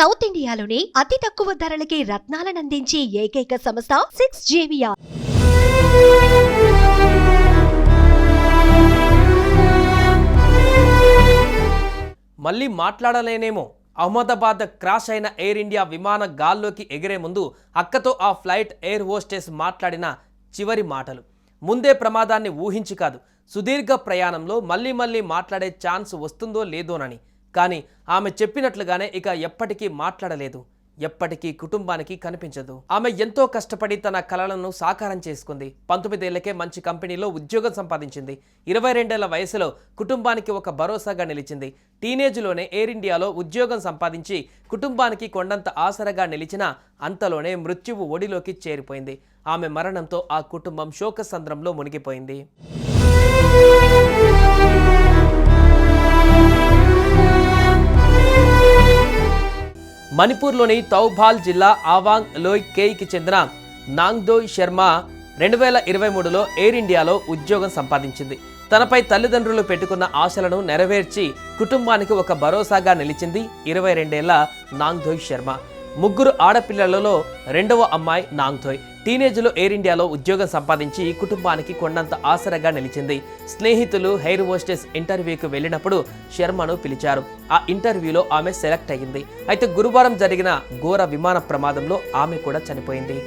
South ఇండియాలోని అతి తక్కువ ధరలకి రత్నాలనందించే ఏకైక సంస్థ 6JVR. మళ్ళీ మాట్లాడలేనేమో. అహ్మదాబాద్ క్రాష్ అయిన ఎయిర్ ఇండియా విమాన గాల్లోకి ఎగిరే ముందు అక్కతో ఆ ఫ్లైట్ ఎయిర్ హోస్టెస్ మాట్లాడిన చివరి మాటలు. ముందే ప్రమాదాన్ని ఊహించి కాదు, సుదీర్ఘ ప్రయాణంలో మళ్ళీ మాట్లాడే ఛాన్స్ వస్తుందో లేదోనని. కానీ ఆమె చెప్పినట్లుగానే ఇక ఎప్పటికీ మాట్లాడలేదు, ఎప్పటికీ కుటుంబానికి కనిపించదు. ఆమె ఎంతో కష్టపడి తన కలలను సాకారం చేసుకుంది. 19 ఏళ్లకే మంచి కంపెనీలో ఉద్యోగం సంపాదించింది. 22 ఏళ్ల వయసులో కుటుంబానికి ఒక భరోసాగా నిలిచింది. టీనేజ్లోనే ఎయిర్ ఇండియాలో ఉద్యోగం సంపాదించి కుటుంబానికి కొండంత ఆసరగా నిలిచిన అంతలోనే మృత్యువు ఒడిలోకి చేరిపోయింది. ఆమె మరణంతో ఆ కుటుంబం శోకసంద్రంలో మునిగిపోయింది. మణిపూర్లోని తౌబాల్ జిల్లా ఆవాంగ్ లోయ్ కేయ్కి చెందిన నాంగ్దోయ్ శర్మ 2023లో ఎయిర్ ఇండియాలో ఉద్యోగం సంపాదించింది. తనపై తల్లిదండ్రులు పెట్టుకున్న ఆశలను నెరవేర్చి కుటుంబానికి ఒక భరోసాగా నిలిచింది 22 ఏళ్ల నాంగ్దోయ్ శర్మ. 3 ఆడపిల్లలలో రెండవ అమ్మాయి నాంగ్దోయ్. టీనేజ్లో ఎయిర్ ఇండియాలో ఉద్యోగం సంపాదించి కుటుంబానికి కొండంత ఆసరగా నిలిచింది. స్నేహితులు ఎయిర్ హోస్టెస్ ఇంటర్వ్యూకి వెళ్ళినప్పుడు శర్మను పిలిచారు. ఆ ఇంటర్వ్యూలో ఆమె సెలెక్ట్ అయ్యింది. అయితే గురువారం జరిగిన ఘోర విమాన ప్రమాదంలో ఆమె కూడా చనిపోయింది.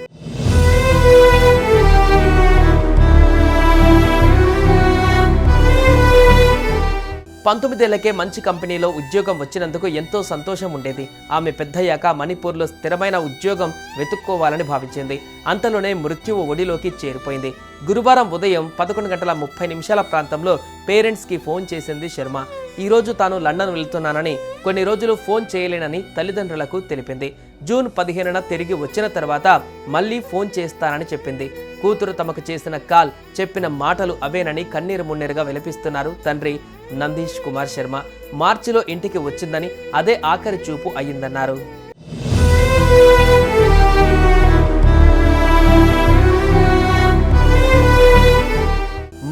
పంతొమ్మిదేళ్లకే మంచి కంపెనీలో ఉద్యోగం వచ్చినందుకు ఎంతో సంతోషం ఉండేది. ఆమె పెద్దయ్యాక మణిపూర్లో స్థిరమైన ఉద్యోగం వెతుక్కోవాలని భావించింది. అంతలోనే మృత్యువు ఒడిలోకి చేరిపోయింది. గురువారం ఉదయం 11:30 ప్రాంతంలో పేరెంట్స్కి ఫోన్ చేసింది శర్మ. ఈరోజు తాను లండన్ వెళ్తున్నానని, కొన్ని రోజులు ఫోన్ చేయలేనని తల్లిదండ్రులకు తెలిపింది. జూన్ 15న తిరిగి వచ్చిన తర్వాత మళ్ళీ ఫోన్ చేస్తానని చెప్పింది. కూతురు తమకు చేసిన కాల్, చెప్పిన మాటలు అవేనని కన్నీరు మున్నీరుగా విలపిస్తున్నారు తండ్రి నందీష్ కుమార్ శర్మ. మార్చిలో ఇంటికి వచ్చిందని, అదే ఆఖరి చూపు అయ్యిందన్నారు.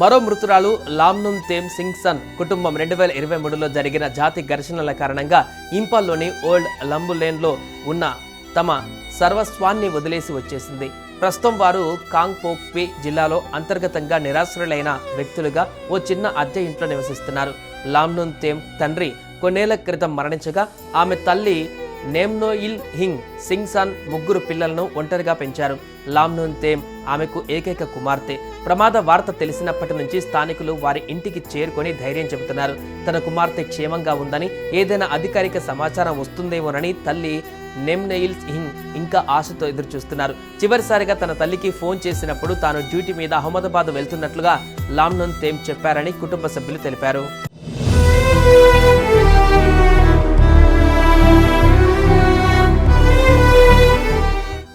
మరో మృతురాలు లామ్నున్ తేమ్ సింగ్సన్ కుటుంబం 2023లో జరిగిన జాతి ఘర్షణల కారణంగా ఇంపాల్లోని ఓల్డ్ లంబులేన్లో ఉన్న తమ సర్వస్వాన్ని వదిలేసి వచ్చేసింది. ప్రస్తుతం వారు కాంగ్పోక్పి జిల్లాలో అంతర్గతంగా నిరాశ్రులైన వ్యక్తులుగా ఓ చిన్న అద్దె ఇంట్లో నివసిస్తున్నారు. లామ్నున్ తేమ్ తండ్రి కొన్నేళ్ల క్రితం మరణించగా ఆమె తల్లి నేమ్నోయిల్ హింగ్ సింగ్సన్ 3 పిల్లలను ఒంటరిగా పెంచారు. లామ్నున్ తేమ్ ఆమెకు ఏకైక కుమార్తె. ప్రమాద వార్త తెలిసినప్పటి నుంచి స్థానికులు వారి ఇంటికి చేరుకొని ధైర్యం చెబుతున్నారు. తన కుమార్తె క్షేమంగా ఉందని, ఏదైనా అధికారిక సమాచారం వస్తుందేమోనని తల్లి నేమ్నోయిల్ హింగ్ ఇంకా ఆశతో ఎదురుచూస్తున్నారు. చివరిసారిగా తన తల్లికి ఫోన్ చేసినప్పుడు తాను డ్యూటీ మీద అహ్మదాబాద్ వెళ్తున్నట్లుగా లామ్నున్ తేమ్ చెప్పారని కుటుంబ సభ్యులు తెలిపారు.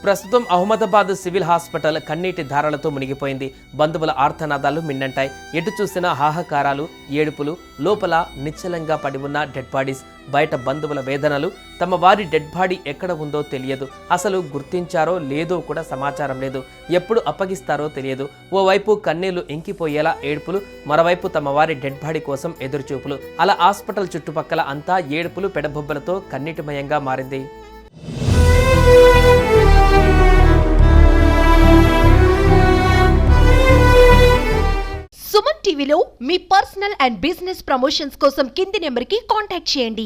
ప్రస్తుతం అహ్మదాబాద్ సివిల్ హాస్పిటల్ కన్నీటి ధారలతో మునిగిపోయింది. బంధువుల ఆర్తనాదాలు మిన్నంటాయి. ఎటు చూసినా హాహాకారాలు, ఏడుపులు, లోపల నిశ్చలంగా పడి ఉన్న డెడ్ బాడీస్, బయట బంధువుల వేదనలు. తమ వారి డెడ్ బాడీ ఎక్కడ ఉందో తెలియదు, అసలు గుర్తించారో లేదో కూడా సమాచారం లేదు, ఎప్పుడు అప్పగిస్తారో తెలియదు. ఓవైపు కన్నీళ్లు ఇంకిపోయేలా ఏడుపులు, మరోవైపు తమ వారి డెడ్ బాడీ కోసం ఎదురుచూపులు. అలా హాస్పిటల్ చుట్టుపక్కల అంతా ఏడుపులు, పెడబొబ్బలతో కన్నీటిమయంగా మారింది. సుమన్ టీవీలో మీ పర్సనల్ అండ్ బిజినెస్ ప్రమోషన్స్ కోసం కింది నెంబర్కి కాంటాక్ట్ చేయండి.